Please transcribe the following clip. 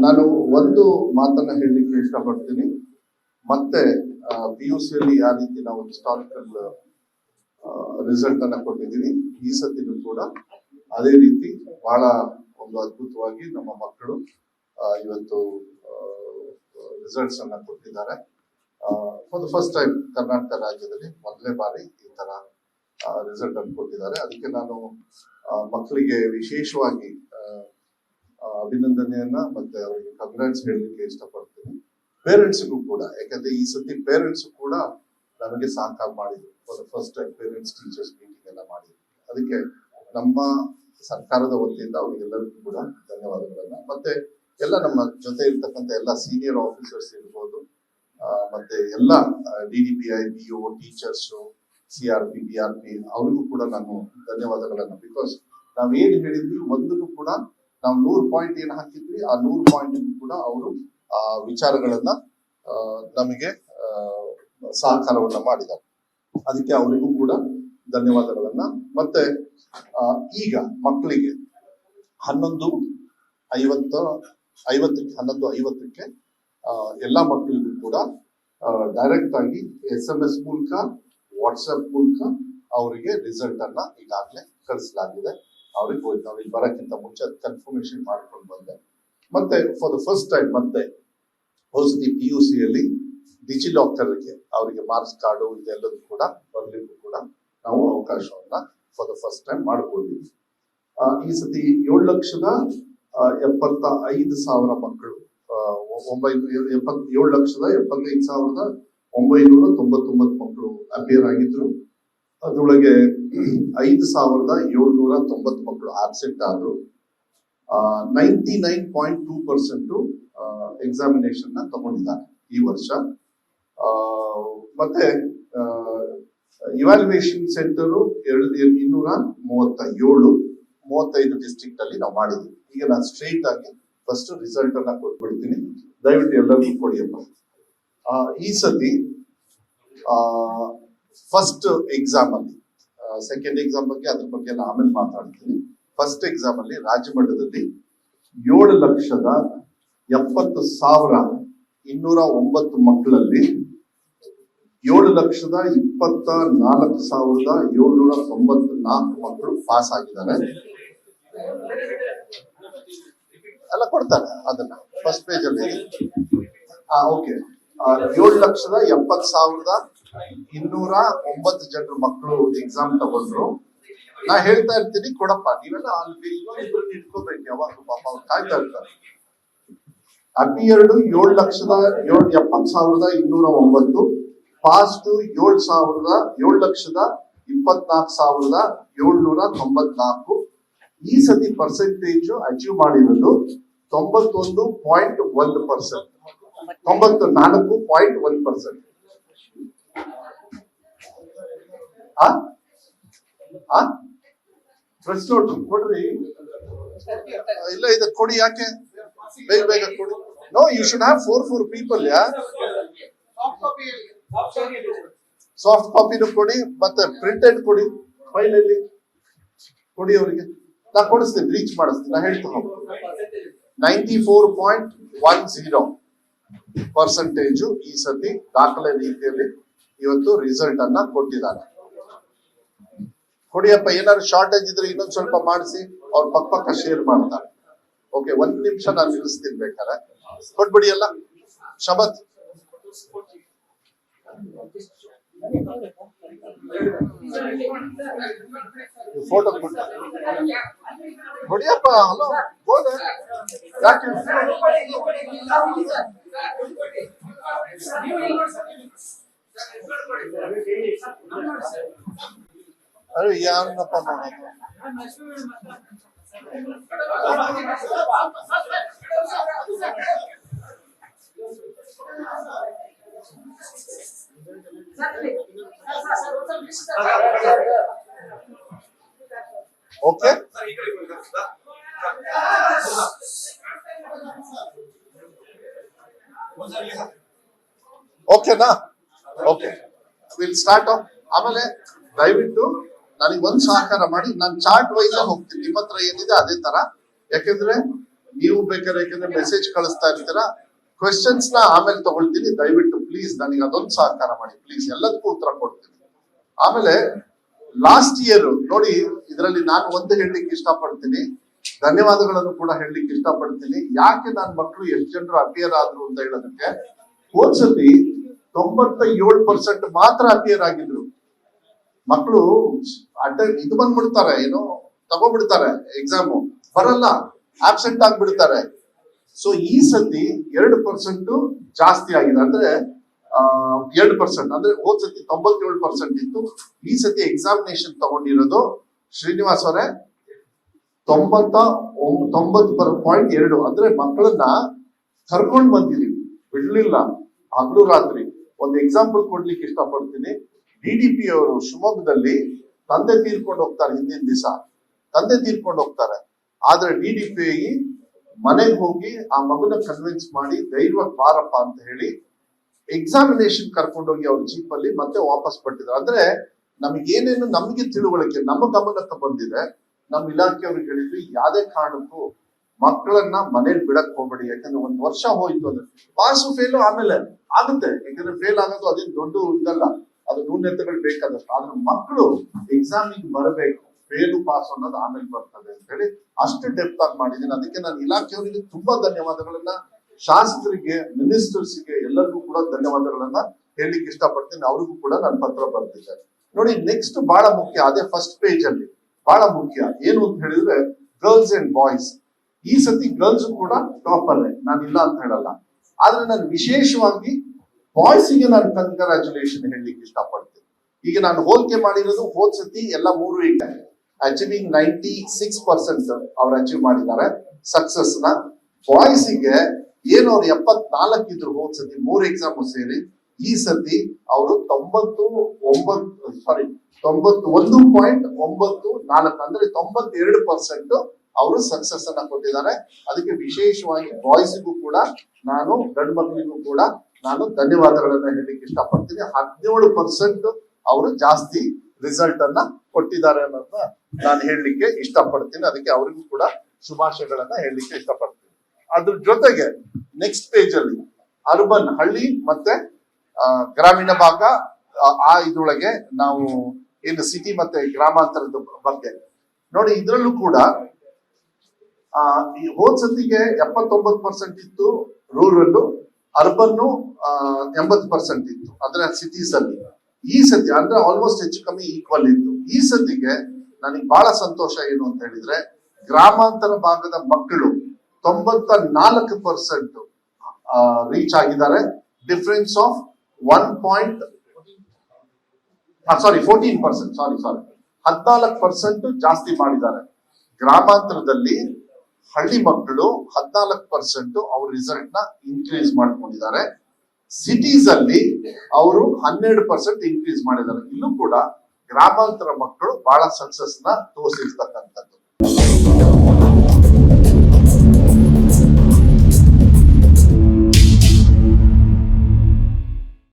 ನಾನು ಒಂದು ಮಾತನ್ನ ಹೇಳಲಿಕ್ಕೆ ಇಷ್ಟಪಡ್ತೀನಿ. ಮತ್ತೆ PUCಯಲ್ಲಿ ಯಾವ ರೀತಿ ನಾವು ಹಿಸ್ಟಾರಿಕಲ್ ರಿಸಲ್ಟ್ ಅನ್ನ ಕೊಟ್ಟಿದ್ದೀವಿ, ಈ ಸತಿನೂ ಕೂಡ ಅದೇ ರೀತಿ ಬಹಳ ಒಂದು ಅದ್ಭುತವಾಗಿ ನಮ್ಮ ಮಕ್ಕಳು ಇವತ್ತು ರಿಸಲ್ಟ್ಸ್ ಅನ್ನ ಕೊಟ್ಟಿದ್ದಾರೆ. For the first time Karnataka ರಾಜ್ಯದಲ್ಲಿ ಮೊದಲನೇ ಬಾರಿ ಈ ತರ ರಿಸಲ್ಟ್ ಅನ್ನು ಕೊಟ್ಟಿದ್ದಾರೆ. ಅದಕ್ಕೆ ನಾನು ಮಕ್ಕಳಿಗೆ ವಿಶೇಷವಾಗಿ ಅಭಿನಂದನೆಯನ್ನ ಮತ್ತೆ ಅವರಿಗೆ ಕಂಗ್ರಾಟ್ಸ್ ಹೇಳಲಿಕ್ಕೆ ಇಷ್ಟಪಡ್ತೀನಿ. ಪೇರೆಂಟ್ಸ್ಗೂ ಕೂಡ, ಯಾಕಂದ್ರೆ ಈ ಸತಿ ಪೇರೆಂಟ್ಸ್ ಕೂಡ ನಮಗೆ ಸಹಕಾರ ಮಾಡಿದ್ರು. For the first time parents teachers meeting ಎಲ್ಲ ಮಾಡಿದ್ರು. ಅದಕ್ಕೆ ನಮ್ಮ ಸರ್ಕಾರದ ವತಿಯಿಂದ ಅವರಿಗೆಲ್ಲರಿಗೂ ಕೂಡ ಧನ್ಯವಾದಗಳನ್ನ, ಮತ್ತೆ ಎಲ್ಲ ನಮ್ಮ ಜೊತೆ ಇರ್ತಕ್ಕಂಥ ಎಲ್ಲ ಸೀನಿಯರ್ ಆಫೀಸರ್ಸ್ ಇರ್ಬೋದು, ಮತ್ತೆ ಎಲ್ಲ DDPI, BO, teachers, CRP, BRP ಅವ್ರಿಗೂ ಕೂಡ ನಾನು ಧನ್ಯವಾದಗಳನ್ನ. ಬಿಕಾಸ್ ನಾವೇನು ಹೇಳಿದ್ವಿ ಒಂದನ್ನು ಕೂಡ ನಾವು 100 ಪಾಯಿಂಟ್ ಏನು ಹಾಕಿದ್ವಿ, ಆ 100 ಪಾಯಿಂಟ್ ಕೂಡ ಅವರು ಆ ವಿಚಾರಗಳನ್ನ ನಮಗೆ ಸಹಕಾರವನ್ನ ಮಾಡಿದ್ದಾರೆ. ಅದಕ್ಕೆ ಅವರಿಗೂ ಕೂಡ ಧನ್ಯವಾದಗಳನ್ನ. ಮತ್ತೆ ಈಗ ಮಕ್ಕಳಿಗೆ 11:50ಕ್ಕೆ ಎಲ್ಲಾ ಮಕ್ಕಳಿಗೂ ಕೂಡ ಡೈರೆಕ್ಟ್ ಆಗಿ SMS ಮೂಲಕ, ವಾಟ್ಸ್ಆಪ್ ಮೂಲಕ ಅವರಿಗೆ ರಿಸಲ್ಟ್ ಅನ್ನ ಈಗಾಗಲೇ ಕಳಿಸಲಾಗಿದೆ. ಅವ್ರಿಗೆ ನಾವು ಇಲ್ಲಿ ಬರೋಕ್ಕಿಂತ ಮುಂಚೆ ಕನ್ಫರ್ಮೇಶನ್ ಮಾಡ್ಕೊಂಡು ಬಂದೆ. ಮತ್ತೆ ಫಾರ್ ದ ಫಸ್ಟ್ ಟೈಮ್ ಮತ್ತೆ ಹೊಸದಿ PUCಯಲ್ಲಿ ಡಿಜಿಲಾಕರ್ಗೆ ಅವರಿಗೆ ಮಾರ್ಕ್ಸ್ ಕಾರ್ಡು ಇದೆಲ್ಲದೂ ಕೂಡ ಬರ್ಲಿಕ್ಕೂ ಕೂಡ ನಾವು ಅವಕಾಶವನ್ನ ಫಾರ್ ದ ಫಸ್ಟ್ ಟೈಮ್ ಮಾಡ್ಕೊಂಡಿದ್ವಿ. ಈ ಸತಿ 7,75,000 ಮಕ್ಕಳು, 7,75,999 ಮಕ್ಕಳು ಅಪಿಯರ್ ಆಗಿದ್ರು. ಅದರೊಳಗೆ 5,790 ಮಕ್ಕಳು ಆಬ್ಸೆಂಟ್ ಆದ್ರು. 99.2% ಎಕ್ಸಾಮಿನೇಷನ್ ನ ತಗೊಂಡಿದ್ದಾರೆ ಈ ವರ್ಷ. ಮತ್ತೆ ಇವ್ಯಾಲ್ಯೂಯೇಷನ್ ಸೆಂಟರ್ 235 ಡಿಸ್ಟ್ರಿಕ್ಟ್ ಅಲ್ಲಿ ನಾವು ಮಾಡಿದ್ವಿ. ಈಗ ನಾನು ಸ್ಟ್ರೈಟ್ ಆಗಿ ಫಸ್ಟ್ ರಿಸಲ್ಟ್ ಅನ್ನ ಕೊಟ್ಬಿಡ್ತೀನಿ, ದಯವಿಟ್ಟು ಎಲ್ಲರಿಗೂ ಕೊಡಿಯಪ್ಪ. ಈ ಸತಿ ಫಸ್ಟ್ ಎಕ್ಸಾಮ್ ಅಲ್ಲಿ, ಸೆಕೆಂಡ್ ಎಕ್ಸಾಮ್ ಬಗ್ಗೆ ಅದ್ರ ಬಗ್ಗೆ ಎಲ್ಲ ಆಮೇಲೆ ಮಾತಾಡ್ತೀನಿ. ಫಸ್ಟ್ ಎಕ್ಸಾಮ್ ಅಲ್ಲಿ ರಾಜ್ಯ ಮಟ್ಟದಲ್ಲಿ 7,70,209 ಮಕ್ಕಳಲ್ಲಿ 7,24,794 ಮಕ್ಕಳು ಪಾಸ್ ಆಗಿದ್ದಾರೆ. ಎಲ್ಲ ಕೊಡ್ತಾರೆ ಅದನ್ನ ಫಸ್ಟ್ ಪೇಜ್ ಅಲ್ಲಿ. ಓಕೆ, 7,70,209 ಜನರು ಮಕ್ಕಳು ಎಕ್ಸಾಮ್ ತಗೊಂಡ್ರು. ನಾ ಹೇಳ್ತಾ ಇರ್ತೀನಿ, ಕೊಡಪ್ಪ ನೀವೆಲ್ಲ ಅಲ್ಲಿ ಇಟ್ಕೋಬೇಕು, ಯಾವಾಗ ಪಾಪ ಅವ್ರು ಕಾಯ್ತಾ ಇರ್ತಾರೆ. Appeared 7,70,209, past 7,24,794. ಈ ಸತಿ ಪರ್ಸೆಂಟೇಜ್ ಅಚೀವ್ ಮಾಡಿರೋದು 91.1%, 94.1%. ಪ್ರೆಸ್ ನೋಟ್ ಕೊಡ್ರಿ, ಇಲ್ಲ ಇದು ಕೊಡಿ, ಯಾಕೆ ಬೇಗ ಬೇಗ ಕೊಡಿ. No, you should have 4 people. Soft ಕಾಪಿನೂ ಕೊಡಿ, ಮತ್ತೆ ಪ್ರಿಂಟೆಡ್ ಕೊಡಿ, ಫೈಲ್ ಅಲ್ಲಿ ಕೊಡಿ ಅವರಿಗೆ. ನಾ ಕೊಡಿಸ್ತೀನಿ, ರೀಚ್ ಮಾಡಿಸ್ತೀನಿ, ನಾ ಹೇಳ್ತಾ ಹೋಗಿ. 94.10% ಈ ಸತಿ ದಾಖಲೆ ರೀತಿಯಲ್ಲಿ ಇವತ್ತು ರಿಸಲ್ಟ್ ಅನ್ನ ಕೊಟ್ಟಿದ್ದಾರೆ. ಕೊಡಿಯಪ್ಪ, ಏನಾದ್ರು ಶಾರ್ಟೇಜ್ ಇದ್ರೆ ಇನ್ನೊಂದ್ ಸ್ವಲ್ಪ ಮಾಡಿಸಿ, ಅವ್ರ ಪಕ್ಕ ಶೇರ್ ಮಾಡ್ತಾರೆ. ಓಕೆ, 1 ನಿಮಿಷ ನಾನು ನಿಲ್ಲಿಸ್ತೀನಿ, ಬೇಕಾದ್ರೆ ಕೊಟ್ಬಿಡಿ ಎಲ್ಲ. ಶಬತ್ ಫೋಟೋ ಕೊಟ್ಟು ಕೊಡಿಯಪ್ಪ. ಹಲೋ, ಹೋದ ಯಾಕೆ ಅರೆ ಯಾರನ್ನಪ್ಪ ಮಾಡೋದು? ಓಕೆ, ಓಕೆನಾ? Okay, will start. ಆಮೇಲೆ ದಯವಿಟ್ಟು ನನಗೆ ಒಂದು ಸಹಕಾರ ಮಾಡಿ, ನಾನು ಚಾರ್ಟ್ ವೈಸ್ ಹೋಗ್ತೀನಿ. ನಿಮ್ಮ ಹತ್ರ ಏನಿದೆ ಅದೇ ತರ, ಯಾಕೆಂದ್ರೆ ನೀವು ಬೇಕಾದ್ರೆ ಯಾಕಂದ್ರೆ ಮೆಸೇಜ್ ಕಳಿಸ್ತಾ ಇರ್ತೀರಾ, ಕ್ವೆಶನ್ಸ್ ನ ಆಮೇಲೆ ತಗೊಳ್ತೀನಿ. ದಯವಿಟ್ಟು ಪ್ಲೀಸ್ ನನಗೆ ಅದೊಂದು ಸಹಕಾರ ಮಾಡಿ ಪ್ಲೀಸ್, ಎಲ್ಲದಕ್ಕೂ ಉತ್ತರ ಕೊಡ್ತೀನಿ. ಆಮೇಲೆ ಲಾಸ್ಟ್ ಇಯರ್ ನೋಡಿ, ಇದರಲ್ಲಿ ನಾನು ಒಂದು ಹೇಳಲಿಕ್ಕೆ ಇಷ್ಟಪಡ್ತೀನಿ, ಧನ್ಯವಾದಗಳನ್ನು ಕೂಡ ಹೇಳಲಿಕ್ಕೆ ಇಷ್ಟಪಡ್ತೀನಿ. ಯಾಕೆ ನನ್ನ ಮಕ್ಕಳು ಎಷ್ಟು ಜನರು ಅಪಿಯರ್ ಆದ್ರು ಅಂತ ಹೇಳೋದಕ್ಕೆ, ಹೋದ್ಸತಿ 97% ಮಾತ್ರ ಅಪಿಯರ್ ಆಗಿದ್ರು ಮಕ್ಕಳು. ಇದು ಬಂದ್ಬಿಡ್ತಾರೆ, ಏನೋ ತಗೋಬಿಡ್ತಾರೆ, ಎಕ್ಸಾಮು ಬರಲ್ಲ, ಆಬ್ಸೆಂಟ್ ಆಗ್ಬಿಡ್ತಾರೆ. ಸೊ ಈ ಸತಿ 2% ಜಾಸ್ತಿ ಆಗಿದೆ, ಅಂದ್ರೆ 2%, ಅಂದ್ರೆ ಹೋದ್ ಸತಿ 97% ಇತ್ತು. ಈ ಸತಿ ಎಕ್ಸಾಮಿನೇಷನ್ ತಗೊಂಡಿರೋದು ಶ್ರೀನಿವಾಸ್ ಅವರೇ 90.2, ಅಂದ್ರೆ ಮಕ್ಕಳನ್ನ ಕರ್ಕೊಂಡ್ ಬಂದಿದೀವಿ, ಬಿಡ್ಲಿಲ್ಲ ಹಗಲು ರಾತ್ರಿ. ಒಂದು ಎಕ್ಸಾಂಪಲ್ ಕೊಡ್ಲಿಕ್ಕೆ ಇಷ್ಟಪಡ್ತೀನಿ. DDP ಅವರು ಶಿವಮೊಗ್ಗದಲ್ಲಿ ತಂದೆ ತೀರ್ಕೊಂಡು ಹೋಗ್ತಾರೆ, ಹಿಂದಿನ ದಿವಸ ತಂದೆ ತೀರ್ಕೊಂಡು ಹೋಗ್ತಾರೆ. ಆದ್ರೆ DDP ಮನೆಗೆ ಹೋಗಿ ಆ ಮಗುನ ಕನ್ವಿನ್ಸ್ ಮಾಡಿ ಧೈರ್ಯವಾಗಿ ಬಾರಪ್ಪ ಅಂತ ಹೇಳಿ ಎಕ್ಸಾಮಿನೇಷನ್ ಕರ್ಕೊಂಡೋಗಿ ಅವ್ರ ಜೀಪಲ್ಲಿ ಮತ್ತೆ ವಾಪಸ್ ಬರ್ತಿದ್ದಾರೆ. ಅಂದ್ರೆ ನಮಗೇನೇನು ನಮಗೆ ತಿಳುವಳಿಕೆ ನಮ್ಮ ಗಮನಕ್ಕೆ ಬಂದಿದೆ, ನಮ್ಮ ಇಲಾಖೆಯವ್ರಿಗೆ ಹೇಳಿದ್ವಿ, ಯಾವುದೇ ಕಾರಣಕ್ಕೂ ಮಕ್ಕಳನ್ನ ಮನೇಲಿ ಬಿಡಕ್ ಹೋಗ್ಬೇಡಿ. ಯಾಕಂದ್ರೆ 1 ವರ್ಷ ಹೋಯ್ತು ಅಂದ್ರೆ ಪಾಸು ಫೇಲು ಆಮೇಲೆ ಆಗುತ್ತೆ. ಯಾಕಂದ್ರೆ ಫೇಲ್ ಆಗೋದು ಅದೇನು ದೊಡ್ಡ ಇದಲ್ಲ, ಅದು ನ್ಯೂನ್ಯತೆಗಳು ಬೇಕಾದಷ್ಟು. ಆದ್ರೆ ಮಕ್ಕಳು ಎಕ್ಸಾಮಿಗೆ ಬರಬೇಕು, ಫೇಲು ಪಾಸ್ ಅನ್ನೋದು ಆಮೇಲೆ ಬರ್ತದೆ ಅಂತ ಹೇಳಿ ಅಷ್ಟು ಡೆಪ್ತ್ ಆಗಿ ಮಾಡಿದ್ದೀನಿ. ಅದಕ್ಕೆ ನಾನು ಇಲಾಖೆಯವರಿಗೆ ತುಂಬಾ ಧನ್ಯವಾದಗಳನ್ನ, ಶಾಸಕರಿಗೆ, ಮಿನಿಸ್ಟರ್ಸ್ಗೆ ಎಲ್ಲರಿಗೂ ಕೂಡ ಧನ್ಯವಾದಗಳನ್ನ ಹೇಳಲಿಕ್ಕೆ ಇಷ್ಟಪಡ್ತೀನಿ. ಅವ್ರಿಗೂ ಕೂಡ ನಾನು ಪತ್ರ ಬರ್ತಿದ್ದೆ. ನೋಡಿ, ನೆಕ್ಸ್ಟ್ ಬಹಳ ಮುಖ್ಯ, ಅದೇ ಫಸ್ಟ್ ಪೇಜ್ ಅಲ್ಲಿ ಬಹಳ ಮುಖ್ಯ ಏನು ಅಂತ ಹೇಳಿದ್ರೆ ಗರ್ಲ್ಸ್ ಅಂಡ್ ಬಾಯ್ಸ್. ಈ ಸತಿ ಗರ್ಲ್ಸ್ ಕೂಡ ಟಾಪರ್, ನಾನು ಇಲ್ಲ ಅಂತ ಹೇಳಲ್ಲ. ಆದ್ರೆ ನಾನು ವಿಶೇಷವಾಗಿ ಬಾಯ್ಸ್ಗೆ ನಾನು ಕಂಗ್ರಾಚುಲೇಷನ್ ಹೇಳಲಿಕ್ಕೆ ಇಷ್ಟಪಡ್ತೀನಿ. ಈಗ ನಾನು ಹೋಲಿಕೆ ಮಾಡಿರೋದು ಹೋದ್ ಸತಿ ಎಲ್ಲ 3 ಅಚೀವಿಂಗ್ 96% ಅವ್ರು ಅಚೀವ್ ಮಾಡಿದ್ದಾರೆ ಸಕ್ಸಸ್ ನ. ಬಾಯ್ಸ್ಗೆ ಏನು ಅವ್ರು 74 ಇದ್ರು ಹೋದ್ ಸತಿ 3 ಎಕ್ಸಾಮ್ ಸೇರಿ. ಈ ಸತಿ ಅವರು 91.94, ಅಂದ್ರೆ 92% ಅವರು ಸಕ್ಸಸ್ ಅನ್ನ ಕೊಟ್ಟಿದ್ದಾರೆ. ಅದಕ್ಕೆ ವಿಶೇಷವಾಗಿ ಬಾಯ್ಸ್ಗೂ ಕೂಡ ನಾನು, ಗಂಡು ಮಕ್ಕಳಿಗೂ ಕೂಡ ನಾನು ಧನ್ಯವಾದಗಳನ್ನ ಹೇಳಲಿಕ್ಕೆ ಇಷ್ಟಪಡ್ತೀನಿ. 17% ಅವರು ಜಾಸ್ತಿ ರಿಸಲ್ಟ್ ಅನ್ನ ಕೊಟ್ಟಿದ್ದಾರೆ ಅನ್ನೋದನ್ನ ನಾನು ಹೇಳಲಿಕ್ಕೆ ಇಷ್ಟಪಡ್ತೀನಿ. ಅದಕ್ಕೆ ಅವರಿಗೂ ಕೂಡ ಶುಭಾಶಯಗಳನ್ನ ಹೇಳಲಿಕ್ಕೆ ಇಷ್ಟಪಡ್ತೀನಿ. ಅದ್ರ ಜೊತೆಗೆ ನೆಕ್ಸ್ಟ್ ಪೇಜ್ ಅಲ್ಲಿ ಅರ್ಬನ್, ಹಳ್ಳಿ ಮತ್ತೆ ಗ್ರಾಮೀಣ ಭಾಗ, ಆ ಇದ್ರೊಳಗೆ ನಾವು ಏನು ಸಿಟಿ ಮತ್ತೆ ಗ್ರಾಮಾಂತರದ ಬಗ್ಗೆ ನೋಡಿ. ಇದ್ರಲ್ಲೂ ಕೂಡ ಈ ಹೋದ್ ಸತಿಗೆ 79% ಇತ್ತು ರೂರಲ್, ಅರ್ಬನ್ 80% ಇತ್ತು, ಅಂದ್ರೆ ಸಿಟೀಸ್ ಅಲ್ಲಿ. ಈ ಸತಿ ಅಂದ್ರೆ ಆಲ್ಮೋಸ್ಟ್ ಹೆಚ್ಚು ಕಮ್ಮಿ ಈಕ್ವಲ್ ಇತ್ತು. ಈ ಸತಿಗೆ ನನಗೆ ಬಹಳ ಸಂತೋಷ ಏನು ಅಂತ ಹೇಳಿದ್ರೆ, ಗ್ರಾಮಾಂತರ ಭಾಗದ ಮಕ್ಕಳು 94% ರೀಚ್ ಆಗಿದ್ದಾರೆ. ಡಿಫರೆನ್ಸ್ ಆಫ್ 14% ಜಾಸ್ತಿ ಮಾಡಿದ್ದಾರೆ. ಗ್ರಾಮಾಂತರದಲ್ಲಿ ಹಳ್ಳಿ ಮಕ್ಕಳು 14% ಅವ್ರ ರಿಸಲ್ಟ್ ನ ಇನ್ಕ್ರೀಸ್ ಮಾಡ್ಕೊಂಡಿದ್ದಾರೆ. ಸಿಟೀಸ್ ಅಲ್ಲಿ ಅವರು 12% ಇನ್ಕ್ರೀಸ್ ಮಾಡಿದ್ದಾರೆ. ಇಲ್ಲೂ ಕೂಡ ಗ್ರಾಮಾಂತರ ಮಕ್ಕಳು ಬಹಳ ಸಕ್ಸಸ್ ನ ತೋರಿಸಿರ್ತಕ್ಕಂಥದ್ದು.